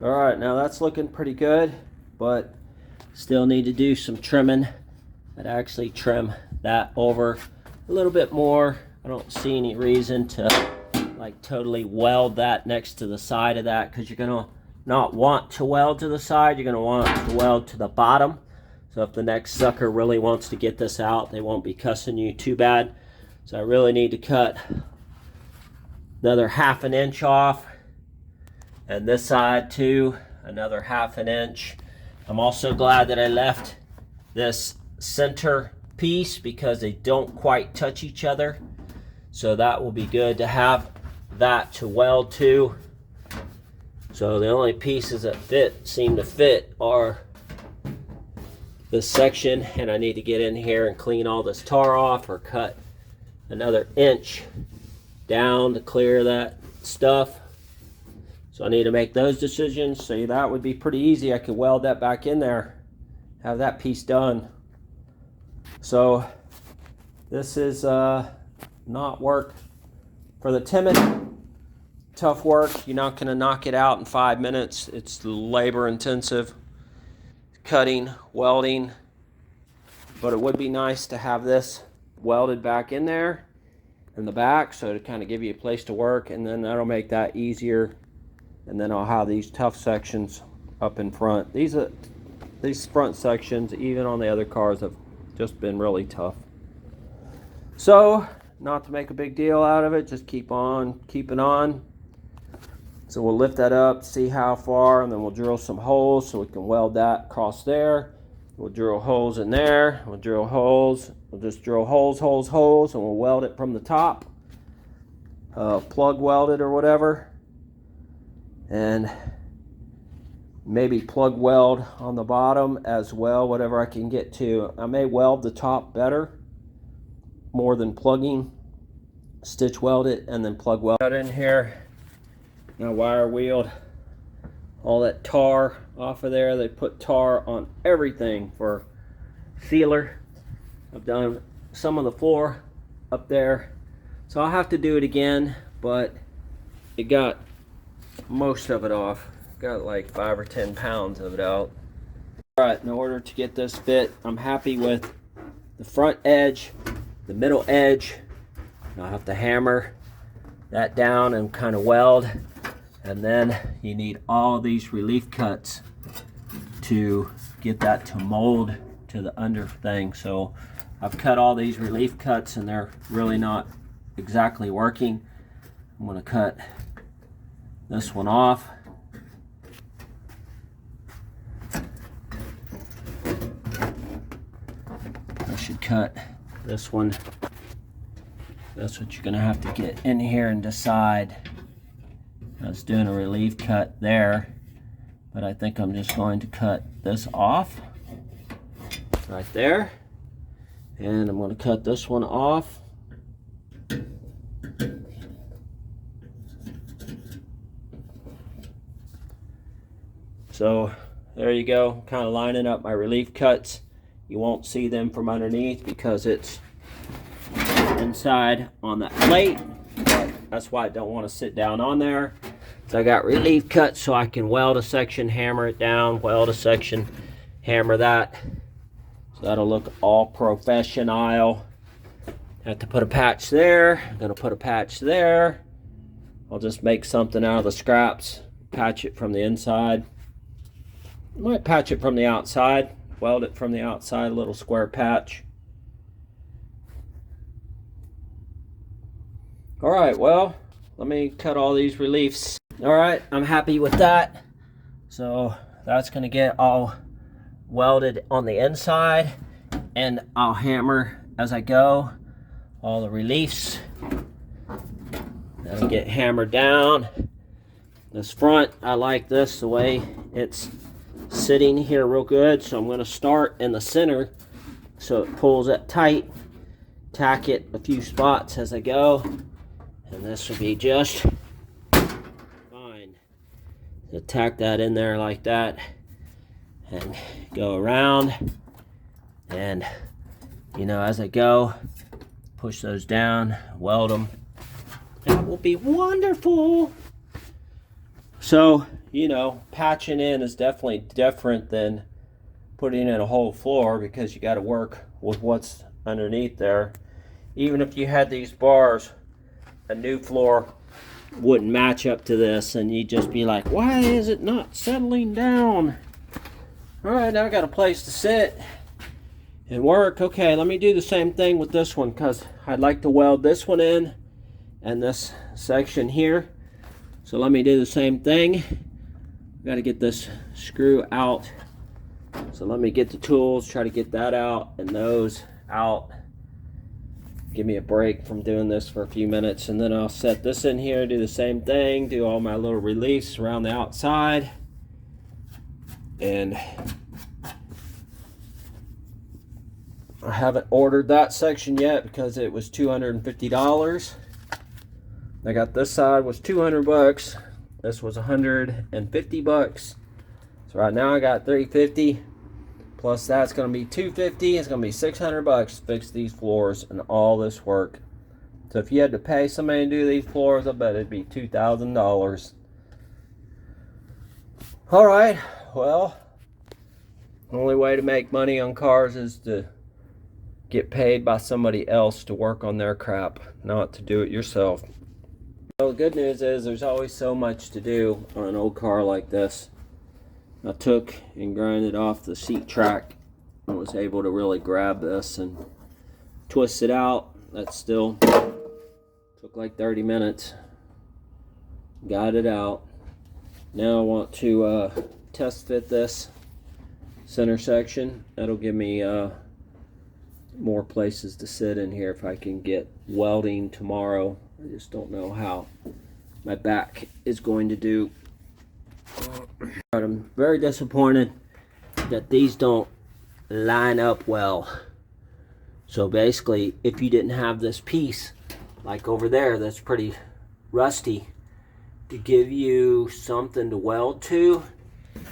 All right, now that's looking pretty good, but still need to do some trimming. I'd actually trim that over a little bit more. I don't see any reason to like totally weld that next to the side of that, because you're gonna not want to weld to the side, you're gonna want to weld to the bottom. So if the next sucker really wants to get this out, they won't be cussing you too bad. So I really need to cut another 1/2 inch off, and this side too, another 1/2 inch. I'm also glad that I left this center piece because they don't quite touch each other. So that will be good to have that to weld to. So the only pieces that seem to fit are this section, and I need to get in here and clean all this tar off or cut another inch down to clear that stuff. So I need to make those decisions. So that would be pretty easy. I could weld that back in there, have that piece done. So this is not work for the timid. Tough work. You're not going to knock it out in 5 minutes. It's labor intensive, cutting, welding, but it would be nice to have this welded back in there in the back, so to kind of give you a place to work, and then that'll make that easier. And then I'll have these tough sections up in front. These front sections, even on the other cars, have just been really tough. So not to make a big deal out of it, just keep on keeping on. So we'll lift that up, see how far, and then we'll drill some holes so we can weld that across there. We'll drill holes in there, we'll drill holes, we'll just drill holes, and we'll weld it from the top. Plug weld it or whatever. And maybe plug weld on the bottom as well, whatever I can get to. I may weld the top better, more than plugging. Stitch weld it and then plug weld it in here. Now wire wheeled all that tar off of there. They put tar on everything for sealer. I've done some of the floor up there, so I'll have to do it again, but it got most of it off. Got like 5 or 10 pounds of it out. All right, in order to get this fit, I'm happy with the front edge, the middle edge. I'll have to hammer that down and kind of weld. And then you need all of these relief cuts to get that to mold to the under thing. So I've cut all these relief cuts and they're really not exactly working. I'm going to cut this one off. I should cut this one. That's what you're going to have to get in here and decide. I was doing a relief cut there, but I think I'm just going to cut this off right there, and I'm going to cut this one off. So there you go, kind of lining up my relief cuts. You won't see them from underneath because it's inside on that plate, but that's why I don't want to sit down on there. So I got relief cuts so I can weld a section, hammer it down, weld a section, hammer that. So that'll look all professional. Have to put a patch there. I'm gonna put a patch there. I'll just make something out of the scraps, patch it from the inside. I might patch it from the outside, weld it from the outside, a little square patch. All right, well, let me cut all these reliefs. All right, I'm happy with that. So that's gonna get all welded on the inside, and I'll hammer as I go all the reliefs. That'll get hammered down. This front, I like this, the way it's sitting here real good. So I'm gonna start in the center so it pulls it tight, tack it a few spots as I go, and this will be just fine. So tack that in there like that and go around, and you know, as I go, push those down, weld them. That will be wonderful. So, you know, patching in is definitely different than putting in a whole floor, because you got to work with what's underneath there. Even if you had these bars, a new floor wouldn't match up to this, and you'd just be like, why is it not settling down? All right, now I got a place to sit and work. Okay, let me do the same thing with this one, because I'd like to weld this one in and this section here. So let me do the same thing. Got to get this screw out. So let me get the tools, try to get that out and those out. Give me a break from doing this for a few minutes, and then I'll set this in here, do the same thing, do all my little reliefs around the outside. And I haven't ordered that section yet because it was $250. I got this side was 200 bucks. This was 150 bucks. So right now I got 350. Plus that's going to be 250. It's going to be 600 bucks to fix these floors and all this work. So if you had to pay somebody to do these floors, I bet it'd be $2,000. All right. Well, the only way to make money on cars is to get paid by somebody else to work on their crap, not to do it yourself. So the good news is there's always so much to do on an old car like this. I took and grinded off the seat track and was able to really grab this and twist it out. That still took like 30 minutes. Got it out. Now I want to test fit this center section. That'll give me more places to sit in here if I can get welding tomorrow. I just don't know how my back is going to do. I'm very disappointed that these don't line up well. So basically, if you didn't have this piece like over there that's pretty rusty to give you something to weld to,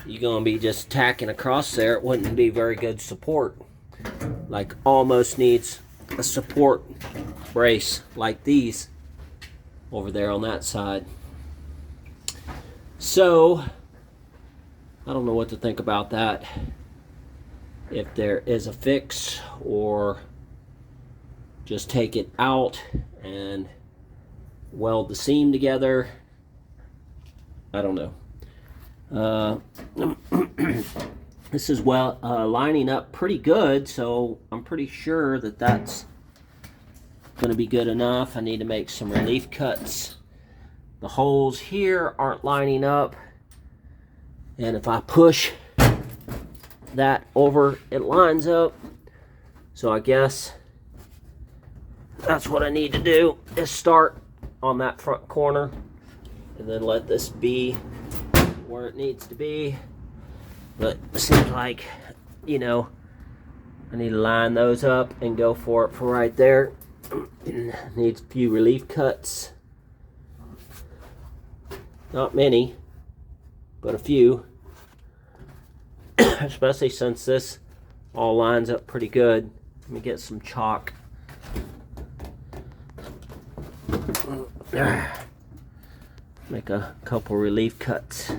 you're gonna be just tacking across there. It wouldn't be very good support. Like almost needs a support brace like these over there on that side. So I don't know what to think about that. If there is a fix, or just take it out and weld the seam together. I don't know. This is lining up pretty good, so I'm pretty sure that that's going to be good enough. I need to make some relief cuts. The holes here aren't lining up, and if I push that over, it lines up. So I guess that's what I need to do, is start on that front corner and then let this be where it needs to be. But it seems like, you know, I need to line those up and go for it for right there. Needs a few relief cuts. Not many, but a few. Especially since this all lines up pretty good. Let me get some chalk. Make a couple relief cuts.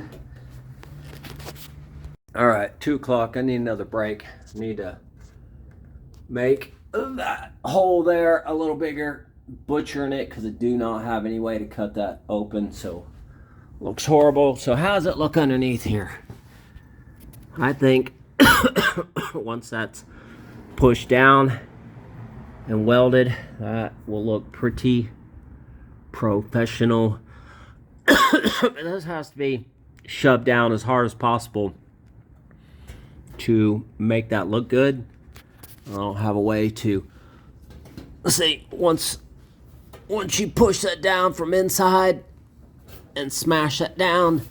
Alright, 2 o'clock. I need another break. I need to make that hole there a little bigger, butchering it because I do not have any way to cut that open, so it looks horrible. So how does it look underneath here? I think once that's pushed down and welded, that will look pretty professional. This has to be shoved down as hard as possible to make that look good. I don't have a way to, let's see, once you push that down from inside and smash that down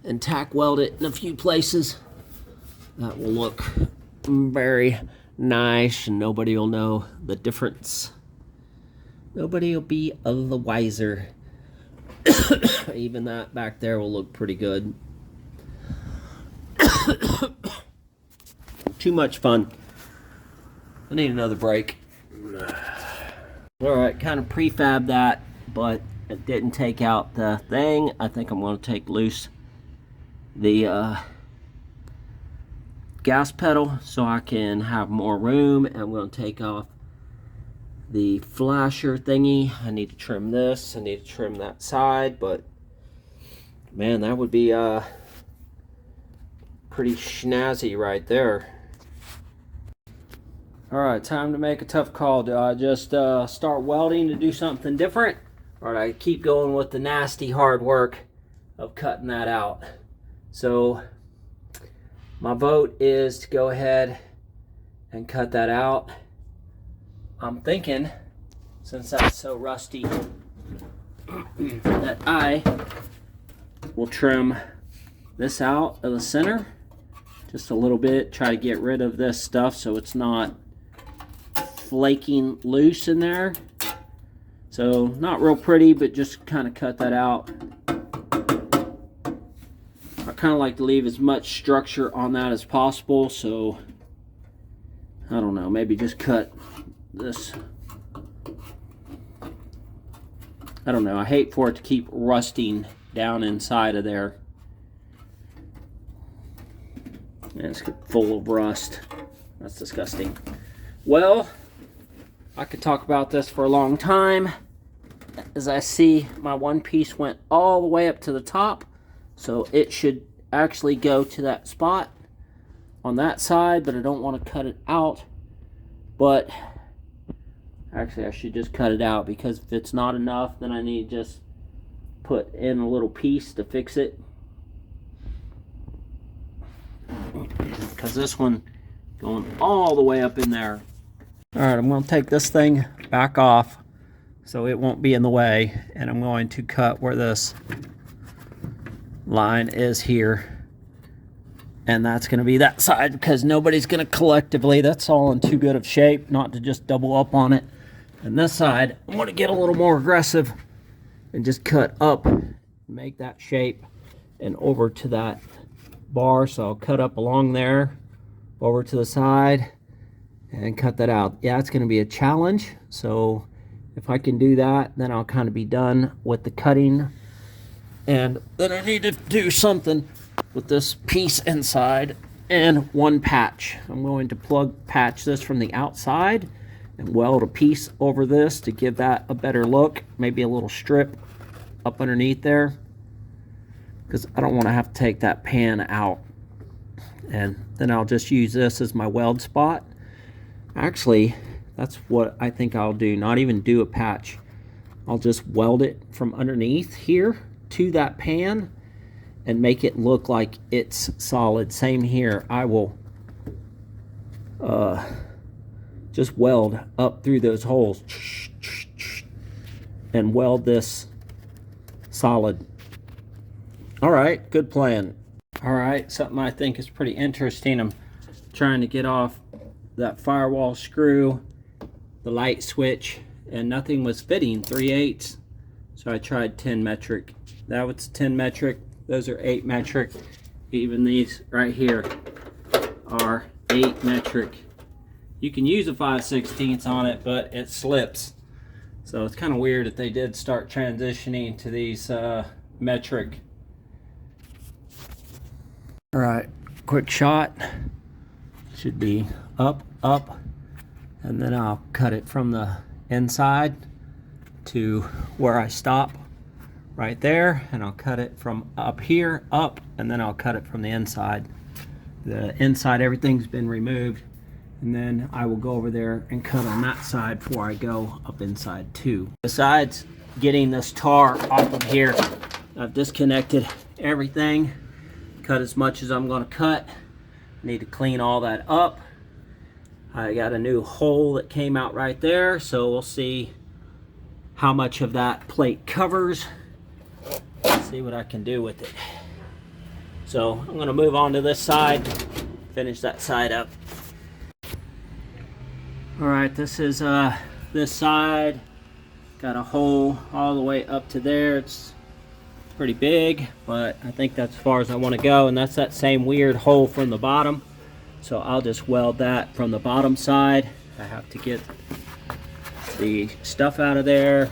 and tack weld it in a few places, that will look very nice and nobody will know the difference. Nobody will be the wiser. Even that back there will look pretty good. Too much fun. I need another break. Alright, kind of prefab that, but it didn't take out the thing. I think I'm going to take loose the gas pedal so I can have more room. And I'm going to take off the flasher thingy. I need to trim this. I need to trim that side, but man, that would be pretty snazzy right there. All right, time to make a tough call. Do I just start welding to do something different, or do I keep going with the nasty hard work of cutting that out? So my vote is to go ahead and cut that out. I'm thinking, since that's so rusty, that I will trim this out of the center just a little bit, try to get rid of this stuff so it's not flaking loose in there. So not real pretty, but just kind of cut that out. I kind of like to leave as much structure on that as possible, so I don't know, maybe just cut this. I don't know, I hate for it to keep rusting down inside of there. And it's full of rust. That's disgusting. Well, I could talk about this for a long time. As I see, my one piece went all the way up to the top, so it should actually go to that spot on that side, but I don't want to cut it out. But actually I should just cut it out, because if it's not enough, then I need to just put in a little piece to fix it, because this one going all the way up in there. All right, I'm going to take this thing back off so it won't be in the way, and I'm going to cut where this line is here, and that's going to be that side, because nobody's going to collectively, that's all in too good of shape not to just double up on it. And this side, I'm going to get a little more aggressive and just cut up, make that shape, and over to that bar. So I'll cut up along there, over to the side, and cut that out. Yeah, it's going to be a challenge. So if I can do that, then I'll kind of be done with the cutting. And then I need to do something with this piece inside and one patch. I'm going to patch this from the outside and weld a piece over this to give that a better look. Maybe a little strip up underneath there, because I don't want to have to take that pan out. And then I'll just use this as my weld spot. Actually, that's what I think I'll do. Not even do a patch. I'll just weld it from underneath here to that pan and make it look like it's solid. Same here. I will just weld up through those holes and weld this solid. All right, good plan. All right, something I think is pretty interesting. I'm trying to get off that firewall screw, the light switch, and nothing was fitting 3/8. So I tried 10 metric. That was 10 metric. Those are 8 metric. Even these right here are 8 metric. You can use a 5/16 on it, but it slips. So it's kind of weird that they did start transitioning to these metric. All right, quick shot. Should be up, and then I'll cut it from the inside to where I stop right there, and I'll cut it from up here, up, and then I'll cut it from the inside. The inside, everything's been removed, and then I will go over there and cut on that side before I go up inside too. Besides getting this tar off of here, I've disconnected everything, cut as much as I'm going to cut. Need to clean all that up. I got a new hole that came out right there, so we'll see how much of that plate covers. Let's see what I can do with it. So I'm going to move on to this side, finish that side up. All right, this is this side. Got a hole all the way up to there. It's pretty big, but I think that's as far as I want to go, and that's that same weird hole from the bottom. So I'll just weld that from the bottom side. I have to get the stuff out of there,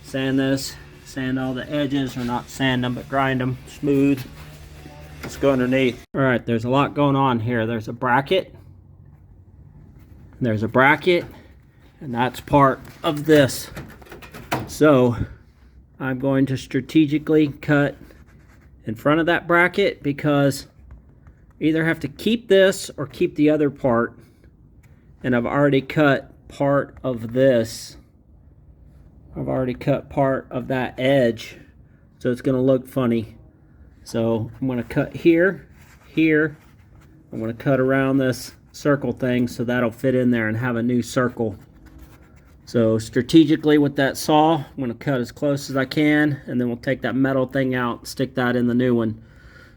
sand this, sand all the edges, or not sand them but grind them smooth, Let's go underneath. All right, there's a lot going on here. There's a bracket. There's a bracket, and that's part of this. So I'm going to strategically cut in front of that bracket because either have to keep this or keep the other part. And I've already cut part of this. I've already cut part of that edge, so it's going to look funny. So I'm going to cut here, here. I'm going to cut around this circle thing so that'll fit in there and have a new circle. So strategically with that saw, I'm going to cut as close as I can, and then we'll take that metal thing out, stick that in the new one.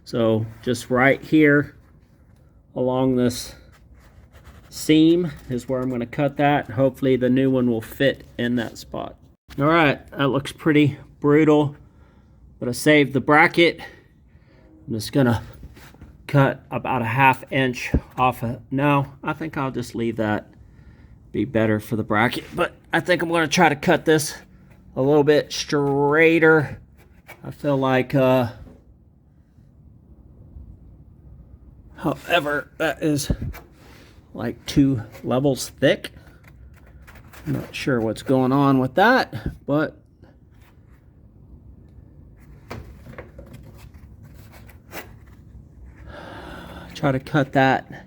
So just right here along this seam is where I'm going to cut that. Hopefully the new one will fit in that spot. All right, that looks pretty brutal, but I saved the bracket. I'm just going to cut about a 1/2 inch off of, no, I think I'll just leave that. Be better for the bracket, but I think I'm going to try to cut this a little bit straighter. I feel like however, that is like 2 levels thick. I'm not sure what's going on with that, but try to cut that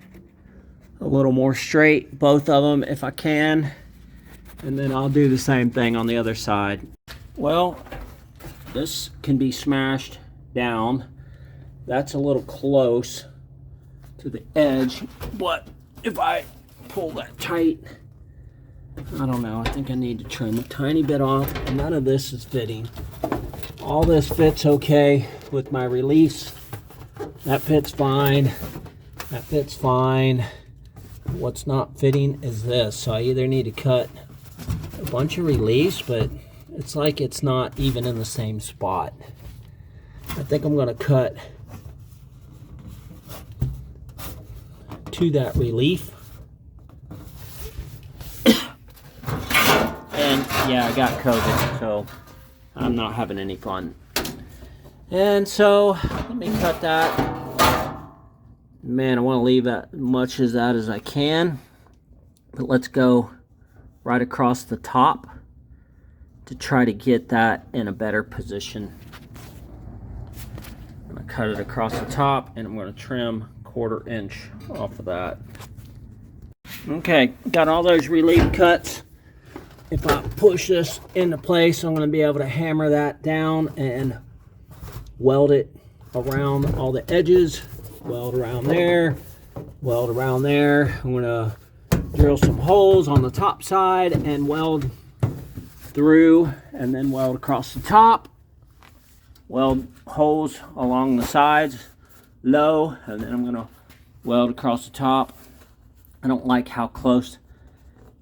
a little more straight, both of them if I can, and then I'll do the same thing on the other side. Well, this can be smashed down. That's a little close to the edge, but if I pull that tight, I don't know, I think I need to trim a tiny bit off. None of this is fitting. All this fits okay with my release. That fits fine. That fits fine. What's not fitting is this. So I either need to cut a bunch of release, but it's like it's not even in the same spot. I think I'm going to cut to that relief. And yeah, I got COVID, so I'm not having any fun. And so let me cut that. Man, I want to leave as much as that as I can, but let's go right across the top to try to get that in a better position. I'm going to cut it across the top, and I'm going to trim 1/4 inch off of that. Okay, got all those relief cuts. If I push this into place, I'm going to be able to hammer that down and weld it around all the edges. Weld around there, weld around there. I'm going to drill some holes on the top side and weld through, and then weld across the top. Weld holes along the sides low, and then I'm going to weld across the top. I don't like how close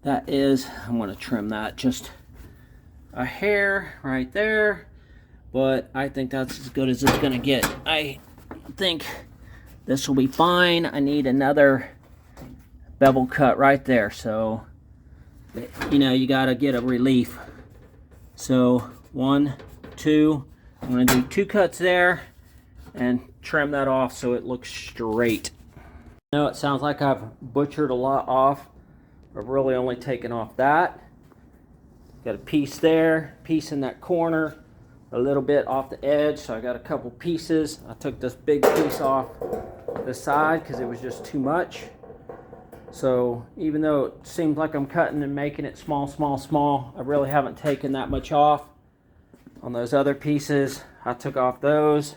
that is. I'm going to trim that just a hair right there, but I think that's as good as it's going to get. I think this will be fine. I need another bevel cut right there. So, you know, you got to get a relief. So 1, 2, I'm going to do 2 cuts there and trim that off so it looks straight. I know it sounds like I've butchered a lot off. I've really only taken off that. Got a piece there, piece in that corner, a little bit off the edge, so I got a couple pieces. I took this big piece off the side because it was just too much. So even though it seems like I'm cutting and making it small, small, small, I really haven't taken that much off. On those other pieces, I took off those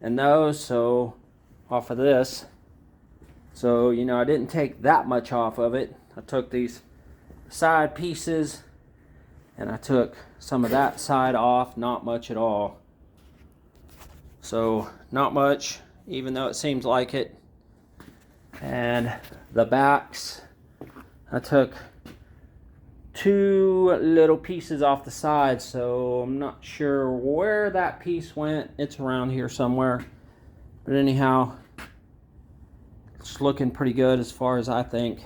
and those, so off of this. So, you know, I didn't take that much off of it. I took these side pieces and I took some of that side off, not much at all. So, not much, even though it seems like it. And the backs, I took 2 little pieces off the side, so I'm not sure where that piece went. It's around here somewhere. But anyhow, it's looking pretty good as far as I think.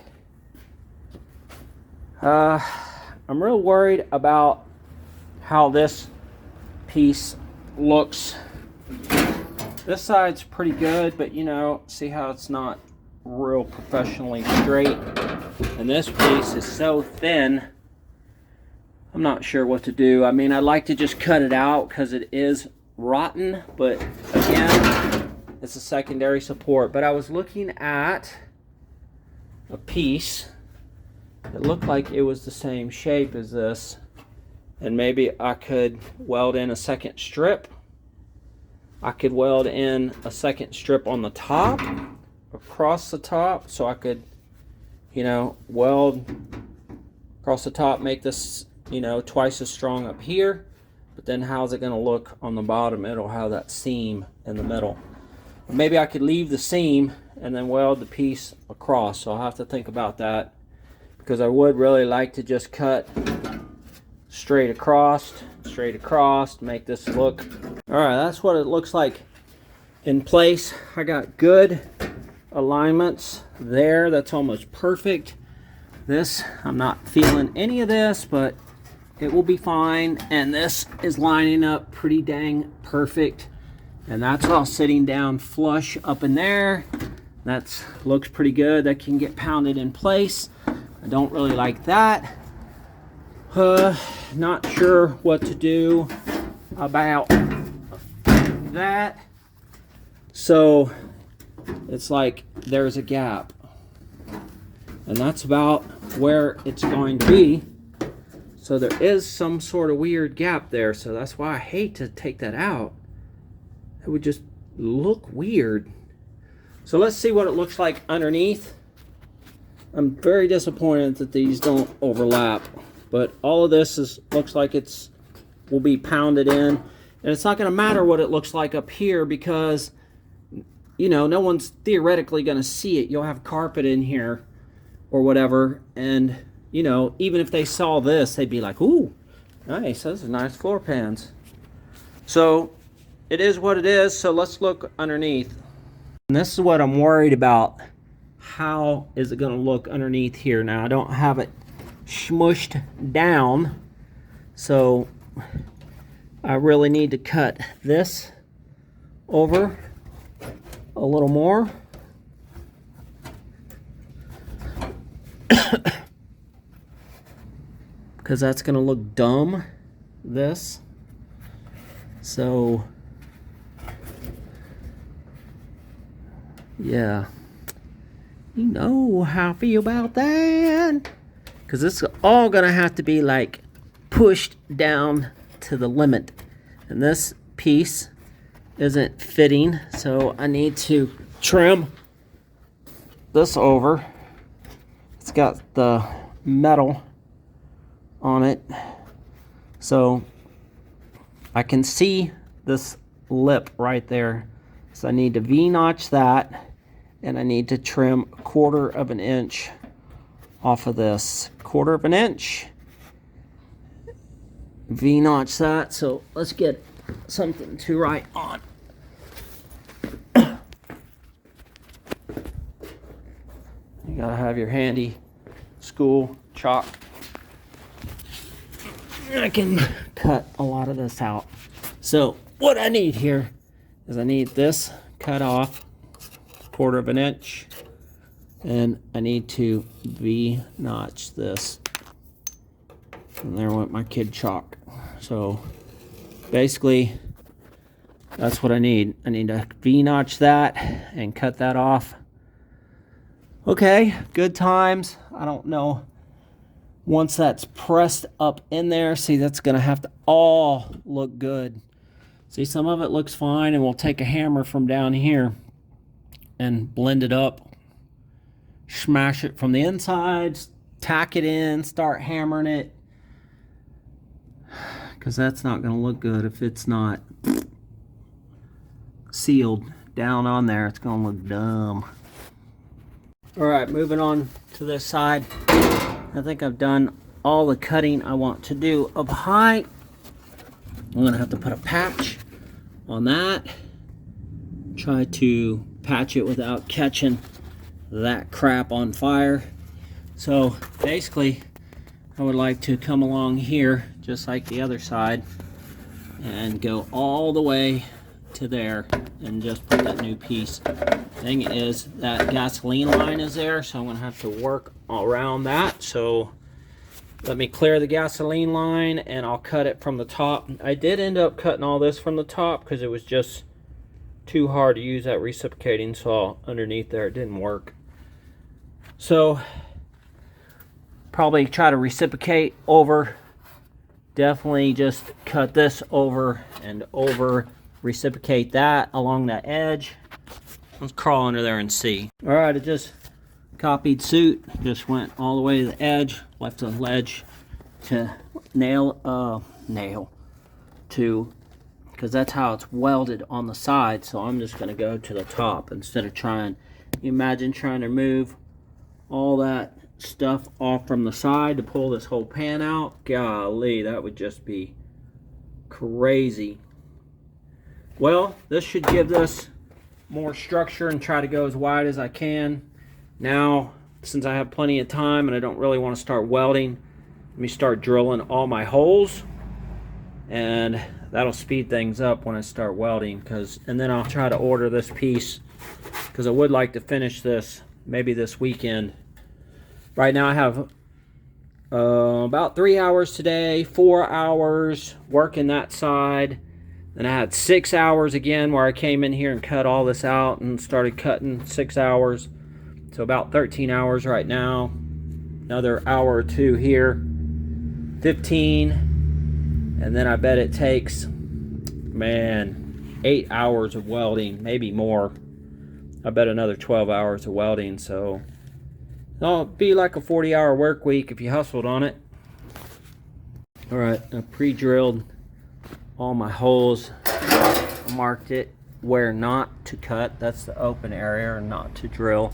I'm real worried about how this piece looks This side's pretty good, but you know, see how it's not real professionally straight. And this piece is so thin, I'm not sure what to do. I mean, I'd like to just cut it out because it is rotten, but again, it's a secondary support. But I was looking at a piece that looked like it was the same shape as this, and maybe I could weld in a second strip. I could weld in a second strip on the top, across the top, so I could, you know, weld across the top, make this, you know, twice as strong up here. But then how's it going to look on the bottom? It'll have that seam in the middle. Maybe I could leave the seam and then weld the piece across. So I'll have to think about that, because I would really like to just cut straight across, make this look. All right, that's what it looks like in place. I got good alignments there. That's almost perfect. This, I'm not feeling any of this, but it will be fine. And this is lining up pretty dang perfect. And that's all sitting down flush up in there. That looks pretty good. That can get pounded in place. I don't really like that. Not sure what to do about that. So it's like there's a gap, and that's about where it's going to be. So there is some sort of weird gap there, so that's why I hate to take that out. It would just look weird. So let's see what it looks like underneath. I'm very disappointed that these don't overlap, but all of this looks like will be pounded in, and it's not going to matter what it looks like up here, because you know, no one's theoretically going to see it. You'll have carpet in here or whatever, and you know, even if they saw this, they'd be like, ooh, nice, those are nice floor pans. So it is what it is. So let's look underneath. And this is what I'm worried about. How is it going to look underneath here? Now I don't have it smushed down, so I really need to cut this over a little more. Because that's going to look dumb, this. So yeah, you know how I feel about that. Because it's all going to have to be like pushed down to the limit. And this piece isn't fitting, so I need to trim this over. It's got the metal on it, so I can see this lip right there. So I need to V-notch that, and I need to trim 1/4 of an inch off of this. 1/4 of an inch. V-notch that. So let's get something to write on. You gotta have your handy school chalk. I can cut a lot of this out. So what I need here is I need this cut off 1/4 of an inch, and I need to V-notch this. And there went my kid chalk. So basically that's what I need. I need to V-notch that and cut that off. Okay, good times. I don't know. Once that's pressed up in there, see, that's going to have to all look good. See, some of it looks fine, and we'll take a hammer from down here and blend it up. Smash it from the inside, tack it in, start hammering it. Because that's not going to look good if it's not sealed down on there. It's going to look dumb. All right, moving on to this side. I think I've done all the cutting I want to do up high. I'm gonna have to put a patch on that. Try to patch it without catching that crap on fire. So basically, I would like to come along here, just like the other side, and go all the way to there and just put that new piece. Thing is, that gasoline line is there, so I'm gonna have to work around that. So let me clear the gasoline line and I'll cut it from the top. I did end up cutting all this from the top because it was just too hard to use that reciprocating saw underneath there. It didn't work. So probably try to reciprocate over. Definitely just cut this over and over, reciprocate that along that edge. Let's crawl under there and see. All right, I just copied suit, just went all the way to the edge, left a ledge to nail to, because that's how it's welded on the side. So I'm just gonna go to the top instead of trying. You imagine trying to remove all that stuff off from the side to pull this whole pan out. Golly, that would just be crazy. Well, this should give this more structure and try to go as wide as I can. Now, since I have plenty of time and I don't really want to start welding, let me start drilling all my holes, and that'll speed things up when I start welding. And then I'll try to order this piece, because I would like to finish this maybe this weekend. Right now I have about 3 hours today, 4 hours working that side. Then I had 6 hours again where I came in here and cut all this out and started cutting 6 hours. So about 13 hours right now. Another hour or two here, 15. And then I bet it takes, man, 8 hours of welding, maybe more. I bet another 12 hours of welding. So it'll be like a 40-hour work week if you hustled on it. All right, I pre-drilled all my holes. I marked it where not to cut. That's the open area, or not to drill.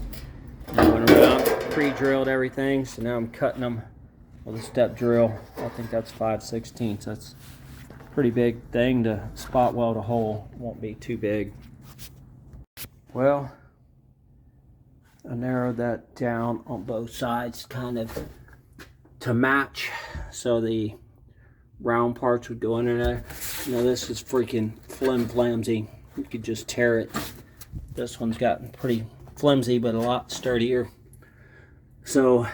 And I went around, pre-drilled everything. So now I'm cutting them with a step drill. I think that's 5/16. That's a pretty big thing to spot weld a hole. It won't be too big. Well, I narrowed that down on both sides kind of to match, so the round parts would go under there. You know, this is freaking flimsy. You could just tear it. This one's gotten pretty flimsy, but a lot sturdier. So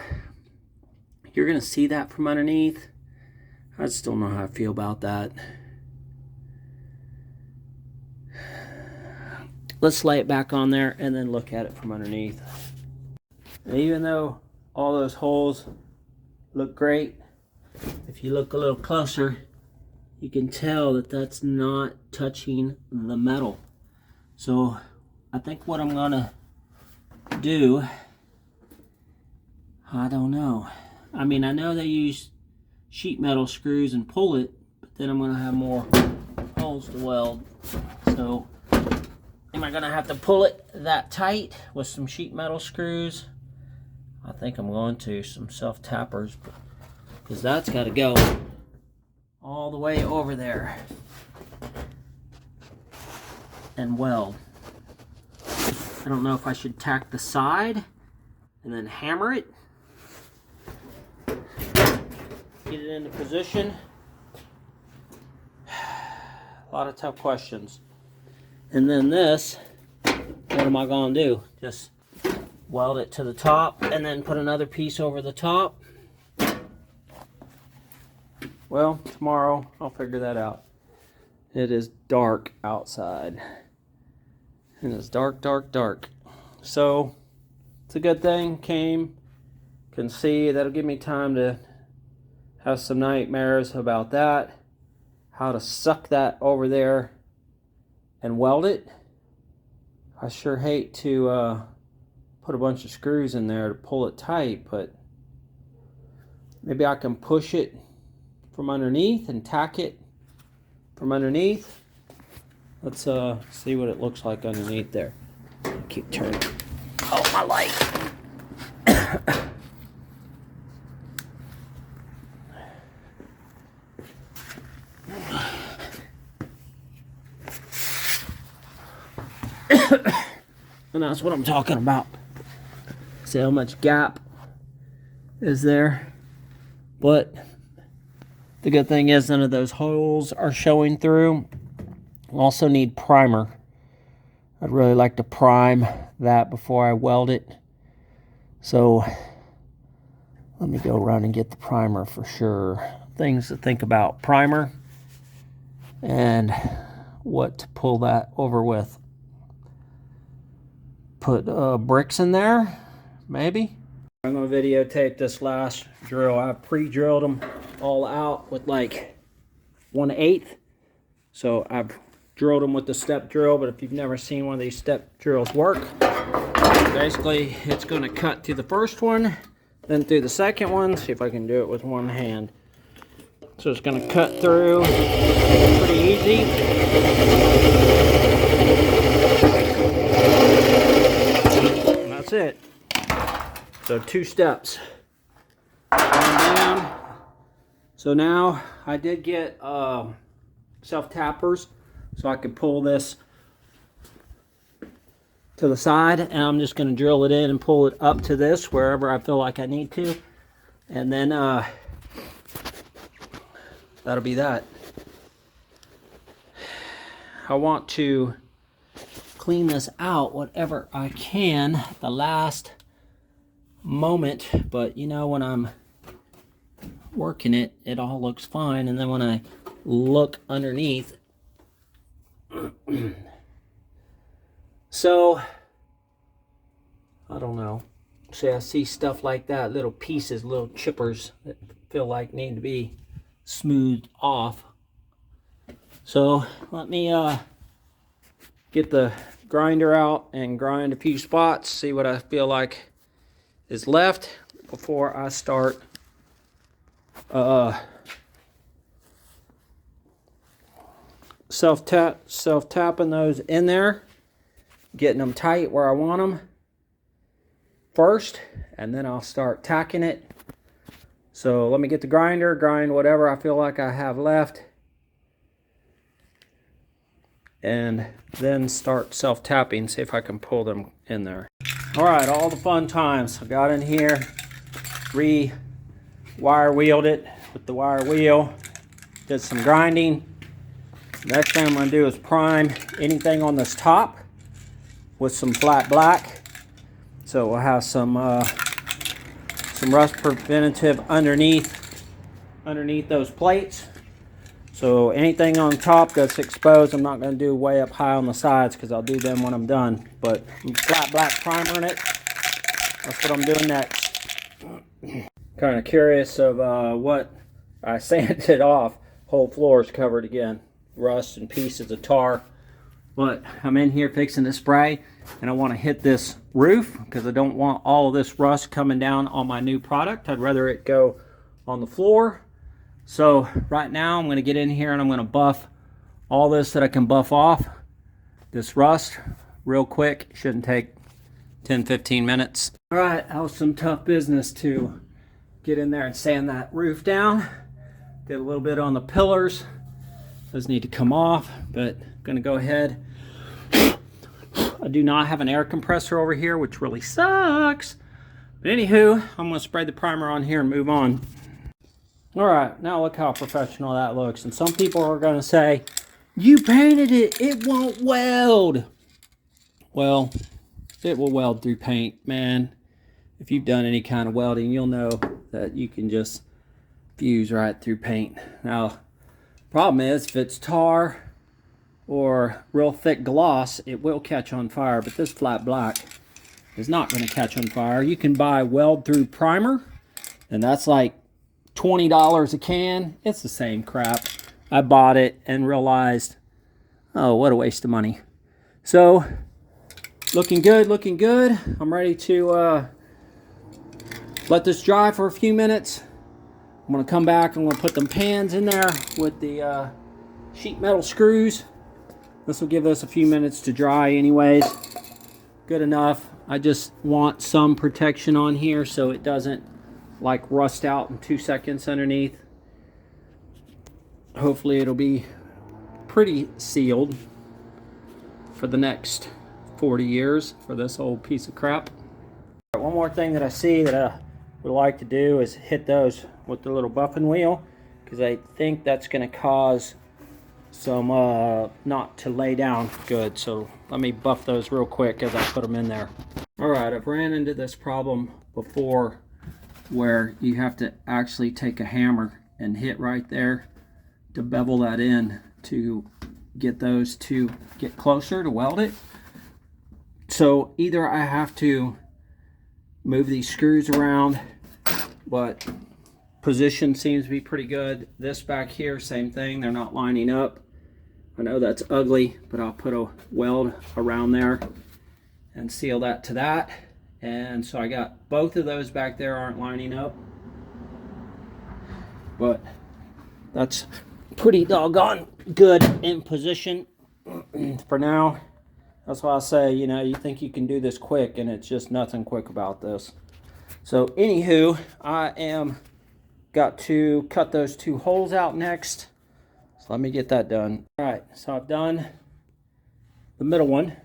you're gonna see that from underneath. I just don't know how I feel about that. Let's lay it back on there and then look at it from underneath. And even though all those holes look great, if you look a little closer, you can tell that that's not touching the metal. So I think what I'm gonna do, I don't know. I mean, I know they use sheet metal screws and pull it, but then I'm gonna have more holes to weld. So am I gonna have to pull it that tight with some sheet metal screws? I think I'm going to, some self-tappers, because that's got to go all the way over there and weld. I don't know if I should tack the side and then hammer it, get it into position. A lot of tough questions. And then this, what am I going to do? Just weld it to the top and then put another piece over the top. Well, tomorrow I'll figure that out. It is dark outside. And it's dark, dark, dark. So it's a good thing. Can see that'll give me time to have some nightmares about that. How to suck that over there and weld it. I sure hate to put a bunch of screws in there to pull it tight, but maybe I can push it from underneath and tack it from underneath. Let's see what it looks like underneath there. Keep turning. Oh, my light. And that's what I'm talking about. See how much gap is there? But the good thing is none of those holes are showing through, Also need primer. I'd really like to prime that before I weld it. So let me go run and get the primer for sure. Things to think about: primer and what to pull that over with. Put bricks in there, maybe. I'm gonna videotape this last drill. I've pre-drilled them all out with like 1/8. So I've drilled them with the step drill, but if you've never seen one of these step drills work, basically it's gonna cut through the first one, then through the second one. See if I can do it with one hand. So it's gonna cut through pretty easy. And that's it. So 2 steps. Down. So now I did get self-tappers, so I could pull this to the side, and I'm just going to drill it in and pull it up to this wherever I feel like I need to, and then that'll be that. I want to clean this out whatever I can at the last moment, but you know, when I'm working it, it all looks fine, and then when I look underneath, so I don't know. See, I see stuff like that, little pieces, little chippers that feel like need to be smoothed off. So let me get the grinder out and grind a few spots, see what I feel like is left before I start self-tapping those in there, getting them tight where I want them first, and then I'll start tacking it. So let me get the grinder, grind whatever I feel like I have left, and then start self-tapping, see if I can pull them in there. All right, all the fun times. I got in here, wire wheeled it with the wire wheel, did some grinding. Next thing I'm going to do is prime anything on this top with some flat black. So we'll have some rust preventative underneath those plates. So anything on top that's exposed, I'm not going to do way up high on the sides because I'll do them when I'm done. But I'm flat black primering it. That's what I'm doing next. Kind of curious of what I sanded off. Whole floor is covered again. Rust and pieces of tar. But I'm in here fixing to spray, and I want to hit this roof because I don't want all of this rust coming down on my new product. I'd rather it go on the floor. So right now I'm going to get in here and I'm going to buff all this that I can buff off. This rust real quick. Shouldn't take 10-15 minutes. All right, that was some tough business to get in there and sand that roof down. Did a little bit on the pillars. Those need to come off, but I'm going to go ahead. I do not have an air compressor over here, which really sucks. But anywho, I'm going to spray the primer on here and move on. All right, now look how professional that looks. And some people are going to say, you painted it, it won't weld. Well, it will weld through paint, man. If you've done any kind of welding, you'll know that you can just fuse right through paint. Now, problem is, if it's tar or real thick gloss, it will catch on fire, but this flat black is not going to catch on fire. You can buy weld through primer, and that's like $20 a can. It's the same crap. I bought it and realized, oh, what a waste of money. So, looking good, looking good. I'm ready to let this dry for a few minutes. I'm going to come back, I'm going to put them pans in there with the sheet metal screws. This will give us a few minutes to dry anyways. Good enough. I just want some protection on here so it doesn't like rust out in 2 seconds underneath. Hopefully it'll be pretty sealed for the next 40 years for this old piece of crap. One more thing that I see that I would like to do is hit those with the little buffing wheel, because I think that's going to cause some not to lay down good. So let me buff those real quick as I put them in there. All right, I've ran into this problem before where you have to actually take a hammer and hit right there to bevel that in to get those to get closer to weld it. So either I have to move these screws around, but position seems to be pretty good. This back here, same thing, they're not lining up. I know that's ugly, but I'll put a weld around there and seal that to that. And so I got both of those back there aren't lining up, but that's pretty doggone good in position for now. That's why I say, you know, you think you can do this quick, and it's just nothing quick about this. So anywho, I am got to cut those two holes out next. So let me get that done. All right, so I've done the middle one,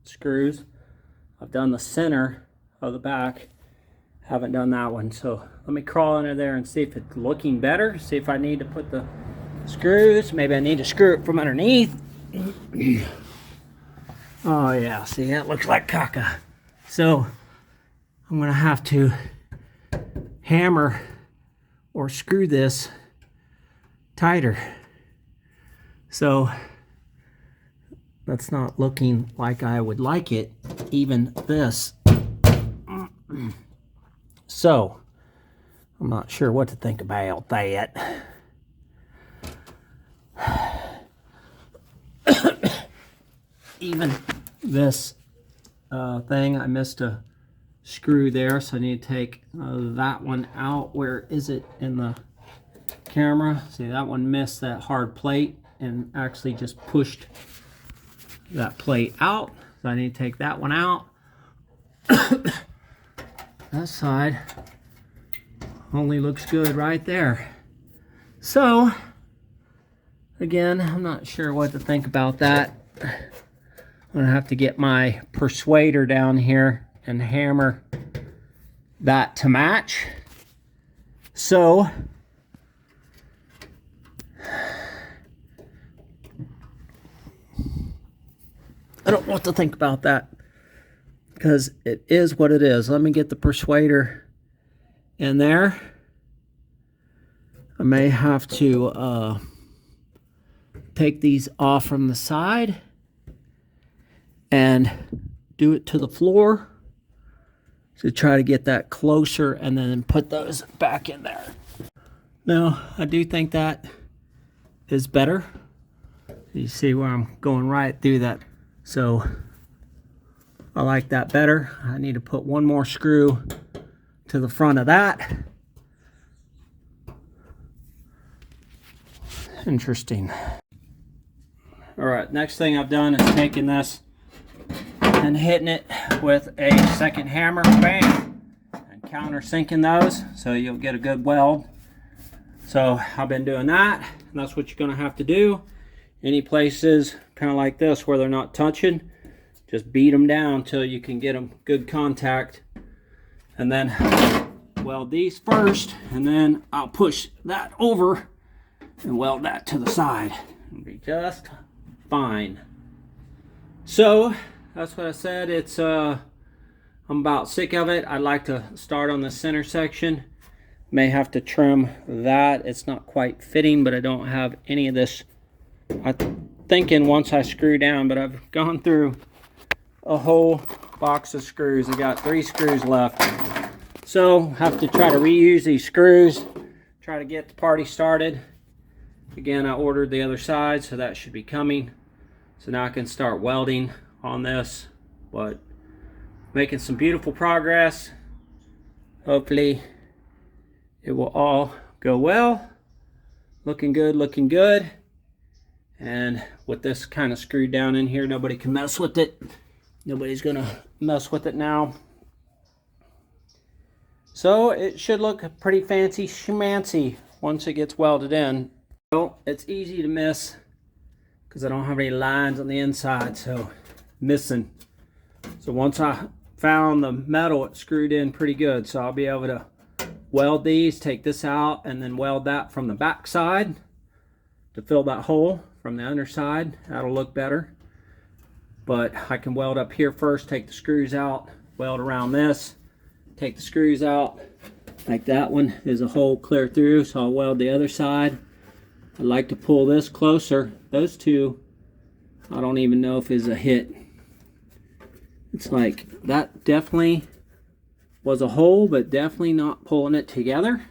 screws. I've done the center of the back. Haven't done that one. So let me crawl under there and see if it's looking better. See if I need to put the screws. Maybe I need to screw it from underneath. Oh yeah, see, that looks like caca. So I'm gonna have to hammer or screw this tighter. So that's not looking like I would like it, even this. So I'm not sure what to think about that. Even this thing, I missed a screw there, so I need to take that one out. Where is it in the camera? See, that one missed that hard plate and actually just pushed that plate out. So I need to take that one out. That side only looks good right there. So again, I'm not sure what to think about that. I'm gonna have to get my persuader down here and hammer that to match. So I don't know what to think about that, because it is what it is. Let me get the persuader in there. I may have to take these off from the side and do it to the floor to try to get that closer, and then put those back in there. Now, I do think that is better. You see where I'm going right through that. So I like that better. I need to put one more screw to the front of that. Interesting. All right, next thing I've done is taking this and hitting it with a second hammer, bam, and countersinking those so you'll get a good weld. So I've been doing that, and that's what you're gonna have to do. Any places kind of like this where they're not touching, just beat them down until you can get them good contact, and then weld these first, and then I'll push that over and weld that to the side. It'll be just fine. So that's what I said. It's I'm about sick of it. I'd like to start on the center section. May have to trim that. It's not quite fitting, but I don't have any of this. I'm thinking once I screw down, but I've gone through a whole box of screws. I got 3 screws left. So have to try to reuse these screws, try to get the party started. Again, I ordered the other side, so that should be coming. So now I can start welding on this, but making some beautiful progress. Hopefully it will all go well. Looking good, looking good. And with this kind of screwed down in here, nobody can mess with it. Nobody's gonna mess with it now. So it should look pretty fancy schmancy once it gets welded in. Well, it's easy to miss because I don't have any lines on the inside, so missing. So once I found the metal, it screwed in pretty good. So I'll be able to weld these, take this out, and then weld that from the back side to fill that hole from the underside. That'll look better. But I can weld up here first, take the screws out, weld around this, take the screws out. Like that one is a hole clear through, so I'll weld the other side. I like to pull this closer. Those two, I don't even know if is a hit. It's like, that definitely was a hole, but definitely not pulling it together.